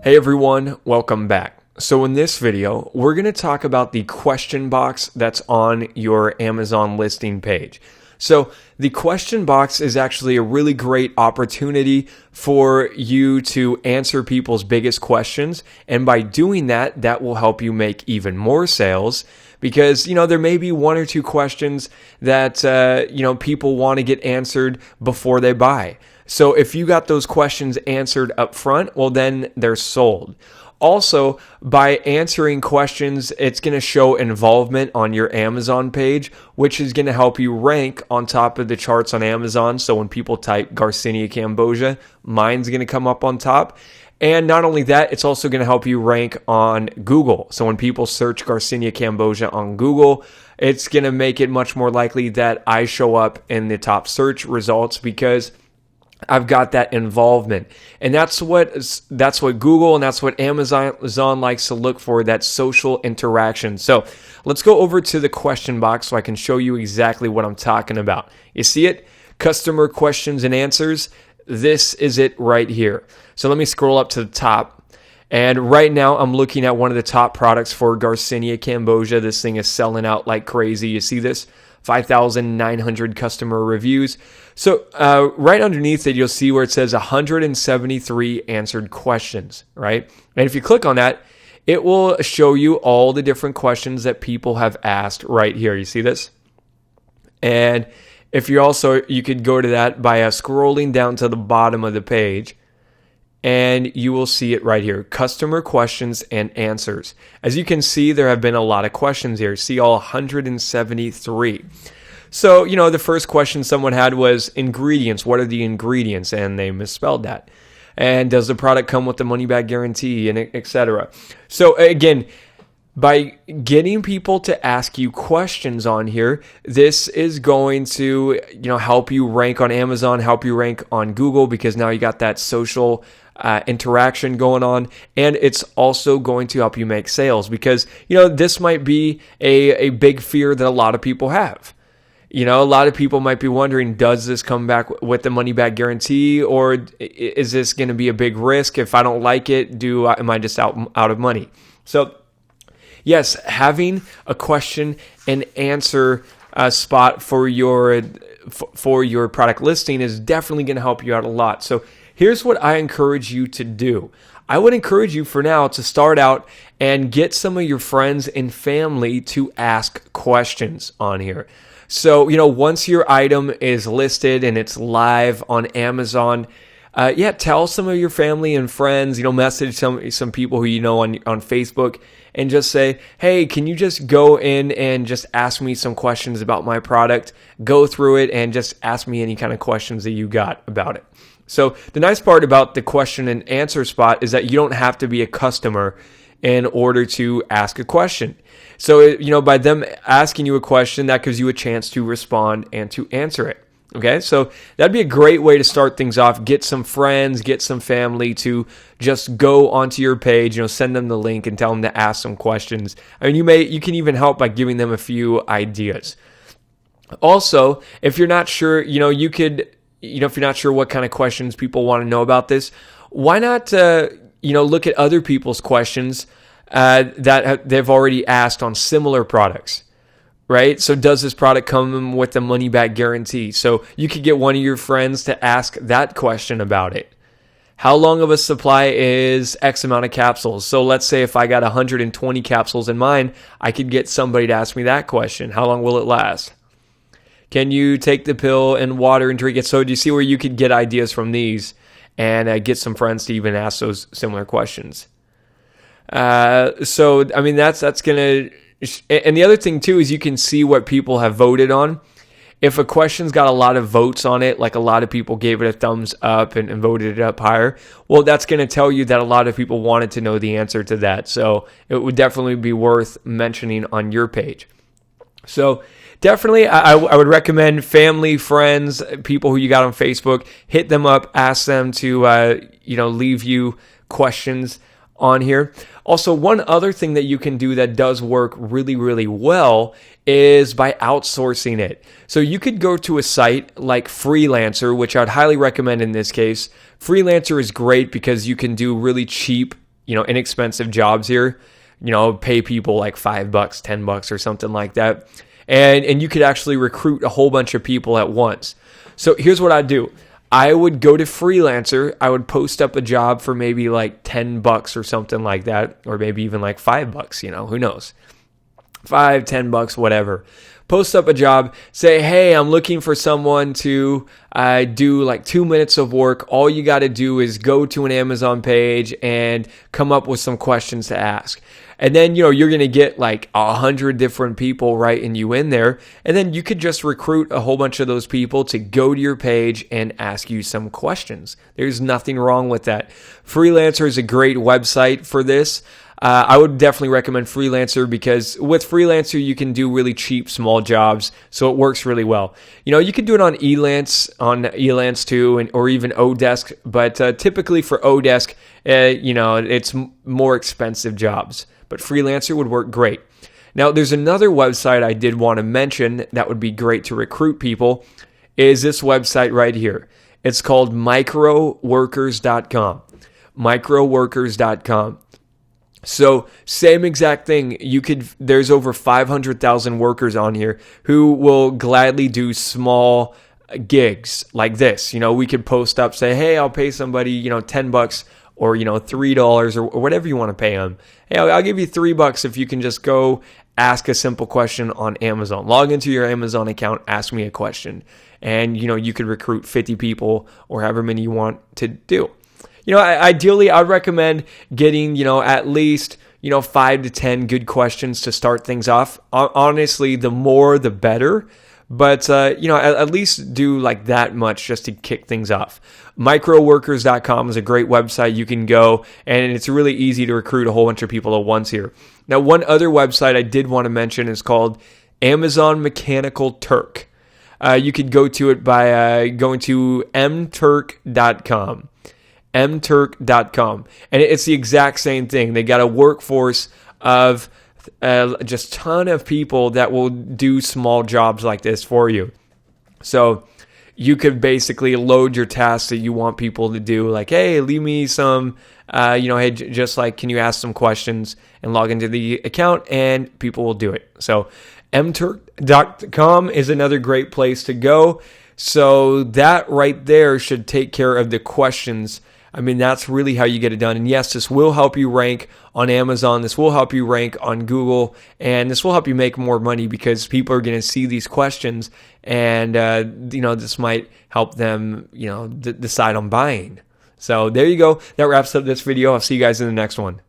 Hey everyone, welcome back. So in this video, we're going to talk about the question box that's on your Amazon listing page. So the question box is actually a really great opportunity for you to answer people's biggest questions. And by doing that, that will help you make even more sales because, there may be one or two questions that, people want to get answered before they buy. So if you got those questions answered up front, well, then they're sold. Also, by answering questions, it's going to show involvement on your Amazon page, which is going to help you rank on top of the charts on Amazon. So when people type Garcinia Cambogia, mine's going to come up on top. And not only that, it's also going to help you rank on Google. So when people search Garcinia Cambogia on Google, it's going to make it much more likely that I show up in the top search results because I've got that involvement. And that's what Google and that's what Amazon likes to look for, that social interaction. So let's go over to the question box so I can show you exactly what I'm talking about. You see it? Customer questions and answers. This is it right here. So let me scroll up to the top. And right now I'm looking at one of the top products for Garcinia Cambogia. This thing is selling out like crazy. You see this? 5,900 customer reviews. So right underneath it, you'll see where it says 173 answered questions, right? And if you click on that, it will show you all the different questions that people have asked right here. You see this? And if you could go to that by scrolling down to the bottom of the page, and you will see it right here, customer questions and answers. As you can see, there have been a lot of questions here. See all 173. So, the first question someone had was ingredients. What are the ingredients? And they misspelled that. And does the product come with the money back guarantee, and etc. So again, by getting people to ask you questions on here, this is going to, help you rank on Amazon, help you rank on Google, because now you got that social interaction going on, and it's also going to help you make sales because, this might be a big fear that a lot of people have. A lot of people might be wondering, does this come back with the money back guarantee, or is this going to be a big risk? If I don't like it, am I just out of money? So yes, having a question and answer spot for your product listing is definitely going to help you out a lot. So here's what I encourage you to do. I would encourage you for now to start out and get some of your friends and family to ask questions on here. So, once your item is listed and it's live on Amazon, tell some of your family and friends, message some people who on Facebook and just say, hey, can you just go in and just ask me some questions about my product? Go through it and just ask me any kind of questions that you got about it. So the nice part about the question and answer spot is that you don't have to be a customer in order to ask a question. So, by them asking you a question, that gives you a chance to respond and to answer it. Okay, so that'd be a great way to start things off. Get some friends, get some family to just go onto your page, send them the link and tell them to ask some questions. I mean, you can even help by giving them a few ideas. Also, if you're not sure, if you're not sure what kind of questions people want to know about this, why not, look at other people's questions that they've already asked on similar products, right? So does this product come with a money back guarantee? So you could get one of your friends to ask that question about it. How long of a supply is X amount of capsules? So let's say if I got 120 capsules in mine, I could get somebody to ask me that question. How long will it last? Can you take the pill and water and drink it? So do you see where you could get ideas from these and get some friends to even ask those similar questions? So, I mean, that's going to... And the other thing, too, is you can see what people have voted on. If a question's got a lot of votes on it, like a lot of people gave it a thumbs up and voted it up higher, well, that's going to tell you that a lot of people wanted to know the answer to that. So it would definitely be worth mentioning on your page. So definitely, I would recommend family, friends, people who you got on Facebook, hit them up, ask them to, leave you questions on here. Also, one other thing that you can do that does work really, really well is by outsourcing it. So you could go to a site like Freelancer, which I'd highly recommend in this case. Freelancer is great because you can do really cheap inexpensive jobs here. Pay people like $5, $10 or something like that. And you could actually recruit a whole bunch of people at once. So here's what I'd do. I would go to Freelancer. I would post up a job for maybe like $10 or something like that, or maybe even like $5, who knows? $5, $10, whatever. Post up a job, say, hey, I'm looking for someone to do like 2 minutes of work. All you got to do is go to an Amazon page and come up with some questions to ask. And then, you're going to get like 100 different people writing you in there. And then you could just recruit a whole bunch of those people to go to your page and ask you some questions. There's nothing wrong with that. Freelancer is a great website for this. I would definitely recommend Freelancer because with Freelancer, you can do really cheap, small jobs. So it works really well. You can do it on Elance too, or even Odesk. But typically for Odesk, it's more expensive jobs. But Freelancer would work great. Now, there's another website I did want to mention that would be great to recruit people is this website right here. It's called microworkers.com. Microworkers.com. So same exact thing. There's over 500,000 workers on here who will gladly do small gigs like this. We could post up, say, hey, I'll pay somebody, $10 or, $3 or whatever you want to pay them. Hey, I'll give you $3 if you can just go ask a simple question on Amazon. Log into your Amazon account, ask me a question. And, you could recruit 50 people or however many you want to do. Ideally, I'd recommend getting, at least, 5 to 10 good questions to start things off. Honestly, the more, the better. But, at least do like that much just to kick things off. Microworkers.com is a great website. You can go, and it's really easy to recruit a whole bunch of people at once here. Now, one other website I did want to mention is called Amazon Mechanical Turk. You could go to it by going to mturk.com. mturk.com. And it's the exact same thing. They got a workforce of just ton of people that will do small jobs like this for you. So you could basically load your tasks that you want people to do. Like, hey, leave me some, hey, just like, can you ask some questions and log into the account, and people will do it. So mturk.com is another great place to go. So that right there should take care of the questions. That's really how you get it done. And yes, this will help you rank on Amazon. This will help you rank on Google. And this will help you make more money because people are going to see these questions. And, this might help them, decide on buying. So there you go. That wraps up this video. I'll see you guys in the next one.